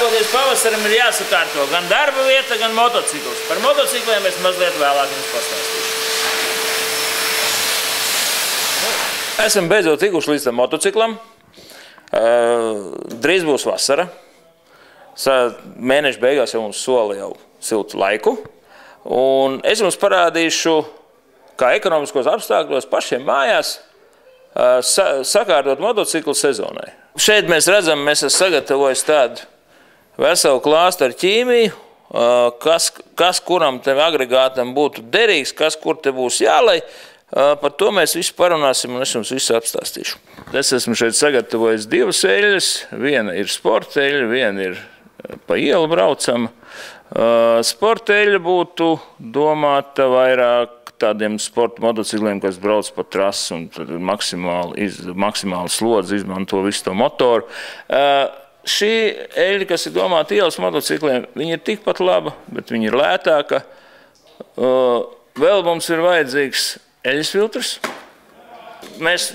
sākoties pavasarim ir jāsakārto gan darba vieta, gan motocikls. Par motocikliem es mazliet vēlāk jums pastāstīšu. Esam beidzot tikuši līdz tam motociklam. Drīz būs vasara. Mēneša beigās jau mums sola jau siltu laiku. Un es jums parādīšu, kā ekonomiskos apstākļos pašiem mājās sakārtot motociklu sezonai. Šeit mēs redzam, mēs esam sagatavojis tādu veselu klāstu ar ķīmiju, kas kuram te agregātam būtu derīgs, kas kur te būs jālai. Par to mēs visu parunāsim un es jums visu apstāstīšu. Es esmu šeit sagatavojis divas eļļas. Viena ir sporta eļļa, viena ir pa ielu braucama. Sporta eļļa būtu domāta vairāk tādiem sporta motocikliem, kas brauc pa trasi un tad maksimāli slodzi izmanto visu to motoru. Šī eļļa, kas ir domāta ielas motocikliem, viņa ir tikpat laba, bet viņa ir lētāka. Vēl mums ir vajadzīgs eļļas filtrs. Mēs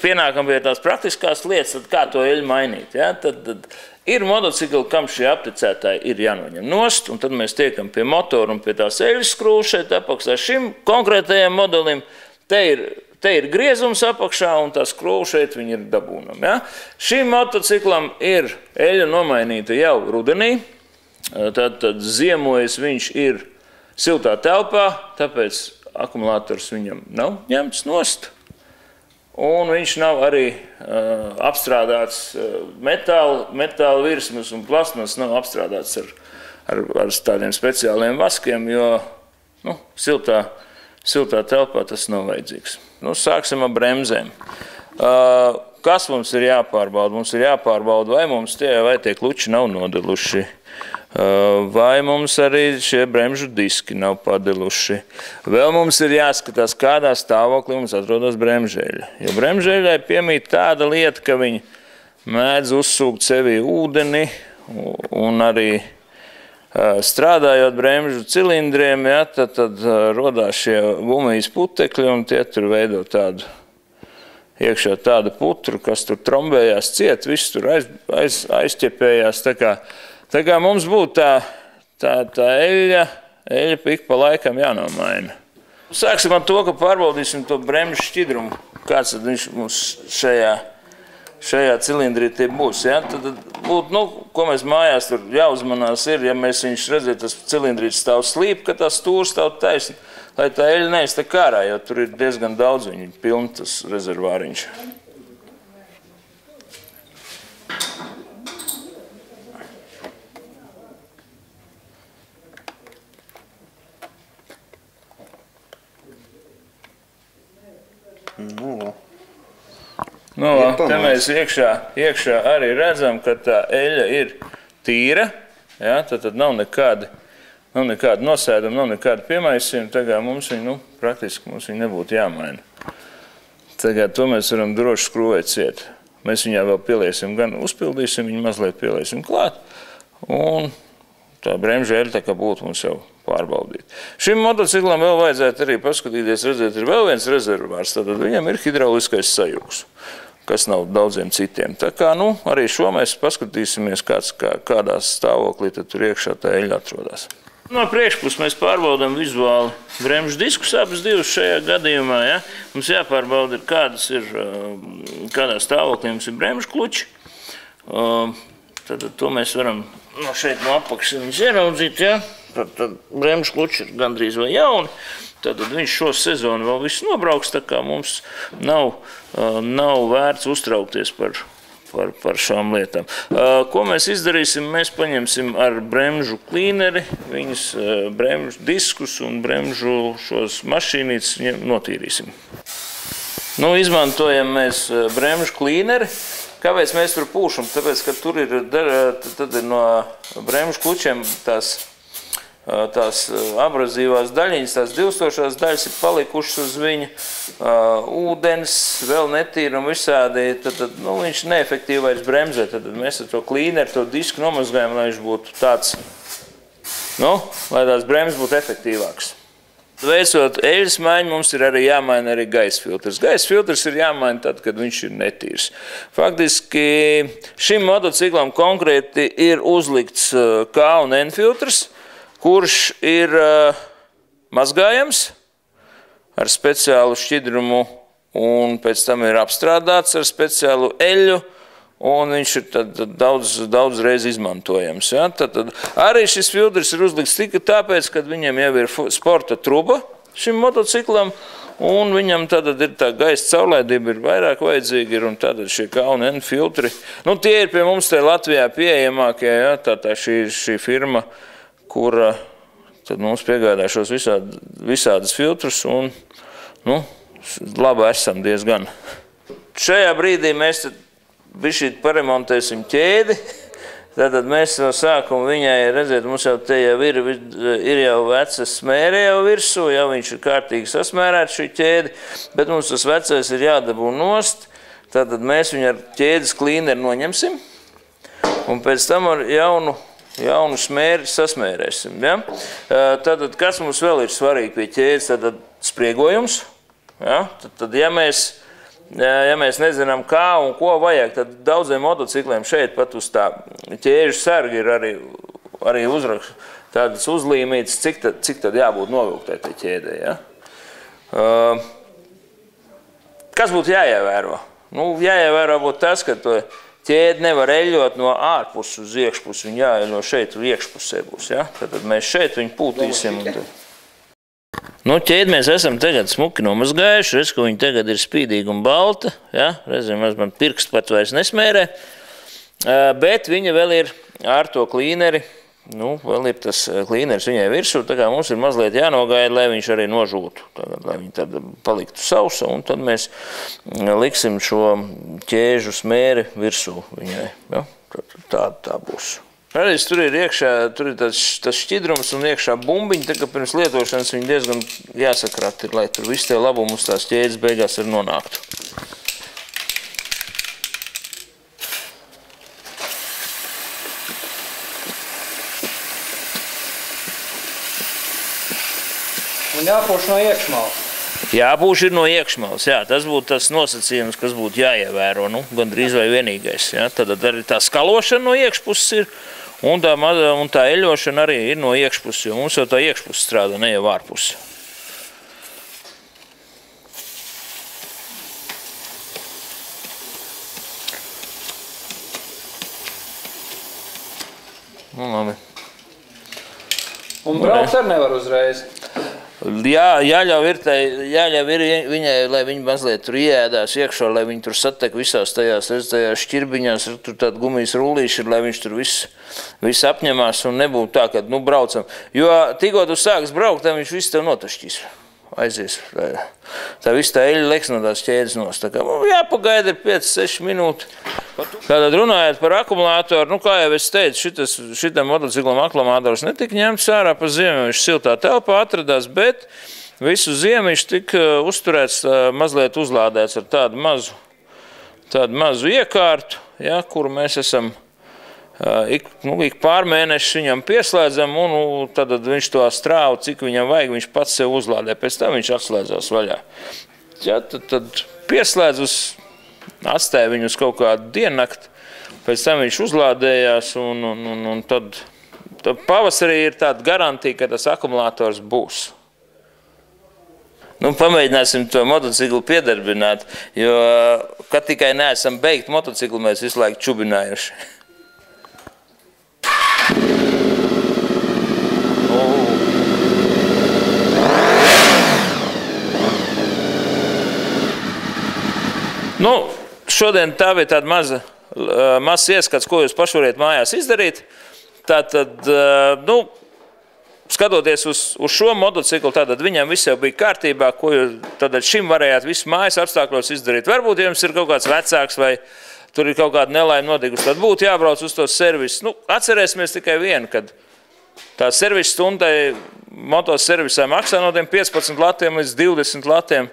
pienākam pie tās praktiskās lietas, tad kā to eļļu mainīt. Ja? Tad ir motocikli, kam šie aptecētāji ir jānoņem nost, un tad mēs tiekam pie motora un pie tās eļļas skrūves šeit apakšā. Šim konkrētajam modelim te ir griezums apakšā, un tā skrūve šeit viņa ir dabūnama. Ja? Šim motociklam ir eļļa nomainīta jau rudenī, tad ziemojas viņš ir siltā telpā, tāpēc akumulātors viņam nav ņemts nost, un viņš nav arī apstrādāts metāla virsmas un plasmas nav apstrādāts ar tādiem speciāliem vaskiem, jo siltā telpā tas nav vajadzīgs. Sāksim ar bremzēm. Kas mums ir jāpārbauda? Mums ir jāpārbauda, vai tie kluči nav nodeluši. Vai mums arī šie bremžu diski nav padiluši. Vēl mums ir jāskatās, kādā stāvoklī mums atrodas bremžeļa. Jo bremžeļai piemīt tāda lieta, ka viņi mēdz uzsūkt sevī ūdeni un arī strādājot bremžu cilindriem, ja, tad rodās šie gumijas putekļi un tie tur veido tādu iekšā tādu putru, kas tur trombējās ciet, viss tur aizķepējās. Tā kā mums būtu tā eļļa ik pa laikam jānomaina. Sāksim ar to, ka pārbaudīsim to bremžu šķidrumu. Kāds tad viņš mums šajā cilindrī tie būs. Ja? Tad būtu, ko mēs mājās tur jāuzmanās ir, ja mēs viņš redzēt, tas cilindrīts stāv slīp, ka tā stūra stāv taisni, lai tā eļļa neiztek ārā, jo tur ir diezgan daudz viņa piln tas rezervāriņš. Te mēs iekšā arī redzam, ka tā eļļa ir tīra, ja, tad nav nekādi nosēdumi, nav nekādi piemaisījumi, tagad mums viņi, praktiski mums viņi nebūtu jāmaina. Tagad to mēs varam droši skrūvēt ciet. Mēs viņā vēl pieliesim, gan uzpildīsim, viņu mazliet pieliesim klāt, un tā bremžu eļļa tā kā būtu mums jau pārbaudīt. Šim motociklam vēl vajadzētu arī paskatīties, redzēt, ir vēl viens rezervārs, tad viņam ir hidrauliskais sajūgs, kas nav daudziem citiem. Tā kā, arī šo mēs paskatīsimies, kādā stāvoklī tad tur iekšā tā eļļa atrodas. No priekšpuses mēs pārbaudām vizuāli bremžu diskus, abas divas šajā gadījumā. Ja? Mums jāpārbauda, kādā stāvoklī mums ir bremžu kluči. Tad to mēs varam šeit no apakšas viņus ieraudzīt. Ja? Tad bremžu kluči ir gandrīz vai jauni. Tad viņš šo sezonu vēl visu nobrauks, tā kā mums nav vērts uztraukties par šām lietām. Ko mēs izdarīsim? Mēs paņemsim ar bremžu klīneri, viņas bremžu diskus un bremžu šos mašīnītes notīrīsim. Izmantojam mēs bremžu klīneri. Kāpēc mēs tur pūšam? Tāpēc, ka tur ir no bremžu klučiem tās abrazīvās daļiņas, tās divstošās daļas ir palikušas uz viņa, ūdens, vēl netīra un visādi, tad viņš neefektīvi vairs bremzē. Tad mēs ar to klīneru, to disku nomazgājam, lai viņš būtu tāds, lai tās bremzes būtu efektīvāks. Veicot eļas maiņu, mums ir arī jāmaina arī gaisa filtrs. Gaisa filtrs ir jāmaina tad, kad viņš ir netīrs. Faktiski šim motociklam konkrēti ir uzlikts K un N filtrs, kurš ir mazgājams ar speciālu šķidrumu un pēc tam ir apstrādāts ar speciālu eļu. Un viņš ir daudz reiz izmantojams. Ja? Tad arī šis filtrs ir uzlikts tikai tāpēc, ka viņam jau ir sporta truba šim motociklam, un viņam tad ir tā gaisa caurlaidība ir vairāk vajadzīga, un tad šie K un N filtri. Nu, tie ir pie mums te Latvijā pieejamākie, ja? Tā šī firma, kura tad mums piegādā šos visādas filtrus, un nu, labi esam diezgan. Šajā brīdī mēs bišķīt paremontēsim ķēdi, tātad mēs no sākuma viņai, redziet, mums jau te jau ir jau vecas smēre jau virsū, jau viņš ir kārtīgi sasmērēts šī ķēdi, bet mums tas vecais ir jādabū nost, tātad mēs viņu ar ķēdes klīneri noņemsim, un pēc tam ar jaunu smēri sasmērēsim. Ja? Tātad, kas mums vēl ir svarīgi pie ķēdes, tātad spriegojums, ja? Tad ja mēs nezinām, kā un ko vajag, tad daudziem motocikliem šeit pat uz tā ķēžu sargi ir arī uzraksts, tādas uzlīmītas, cik tad jābūt novilktē tai ķēdē. Ja? Kas būtu jāievēro? Nu, jāievēro būtu tas, ka to ķēdi nevar eļļot no ārpus uz iekšpusi, un jāeļo šeit iekšpusē būs. Ja? Tad mēs šeit viņu pūtīsim. Nu, ķēdi mēs esam tagad smuki nomazgājuši, redz, ka viņi tagad ir spīdīgi un balta, ja? Redzim, man pirksts pat vairs nesmērē, bet viņa vēl ir ar to klīneri, nu, vēl ir tas klīneris viņai virsū, tā kā mums ir mazliet jānogaida, lai viņš arī nožūtu, tagad, lai viņi tad paliktu sausa, un tad mēs liksim šo ķēžu smēri virsū viņai, ja? Tā būs. Redz, tur ir iekšā, tur ir tas šķidrums un iekšā bumbiņi, tā kā pirms lietošanas viņi diezgan jāsakrāt ir, lai tur viss tie labumus tās ķēdes beigās arī nonāktu. Un jāpūš no iekšmalas. Jāpūš ir no iekšmalas, jā, tas būtu tas nosacījums, kas būtu jāievēro, nu, gandrīz vai vienīgais, jā. Tad arī tā skalošana no iekšpuses ir, un tā eļošana arī ir no iekšpuses, jo mums jau tā iekšpuse strādā, ne jau ārpuse. Nu, labi. Un braukt arī nevar uzreiz. Jā, jāļauj ir viņai, lai viņa mazliet tur ieēdās iekšā, lai viņa tur satek visās tajās šķirbiņās, tur tāda gumijas rullīša ir, lai viņš tur viss apņemās un nebūtu tā, ka, nu, braucam. Jo tikko tu sāks braukt, tad viņš viss tev notašķīs. Aizies. Tā viss tā eļa leks no tās ķēdes nost. Tā kā jāpagaida ir 5-6 minūti. Tātad runājot par akumulātoru, nu, kā jau es teicu, šitam motociklam akumulators netika ņemts ārā pa ziemu, viņš siltā telpā atradās, bet visu ziemu viņš tika uzturēts, mazliet uzlādēts ar tādu mazu iekārtu, ja, kuru mēs esam ik pārmēnešus viņam pieslēdzam, un tad viņš to strāvu, cik viņam vajag, viņš pats sev uzlādē, pēc tam viņš atslēdzās vaļā. Ja, tad pieslēdz atstāja viņu uz kaut kādu diennakti, pēc tam viņš uzlādējās, un tad pavasarī ir tāda garantija, ka tas akumulators būs. Nu, pamēģināsim to motociklu piedarbināt, jo, kad tikai neesam beigt motociklu, mēs visu laiku čubinājuši. Nu, šodien tā bija tāda mazs ieskats, ko jūs paši variet mājās izdarīt. Tātad, nu, skatoties uz šo motociklu, tātad viņam viss jau bija kārtībā, ko jūs šim varējāt visu mājas apstākļos izdarīt. Varbūt jums ir kaut kāds vecāks vai tur ir kaut kāda nelaime notikusi, tad būtu jābrauc uz to servisu. Nu, atcerēsimies tikai vienu, kad tā servisa stundai motoservisā maksā no tiem 15 latiem līdz 20 latiem.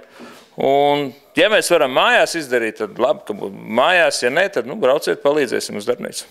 Un, ja mēs varam mājās izdarīt, tad labi, ka būtu mājās, ja ne, tad, nu, brauciet, palīdzēsim uz darbnīcu.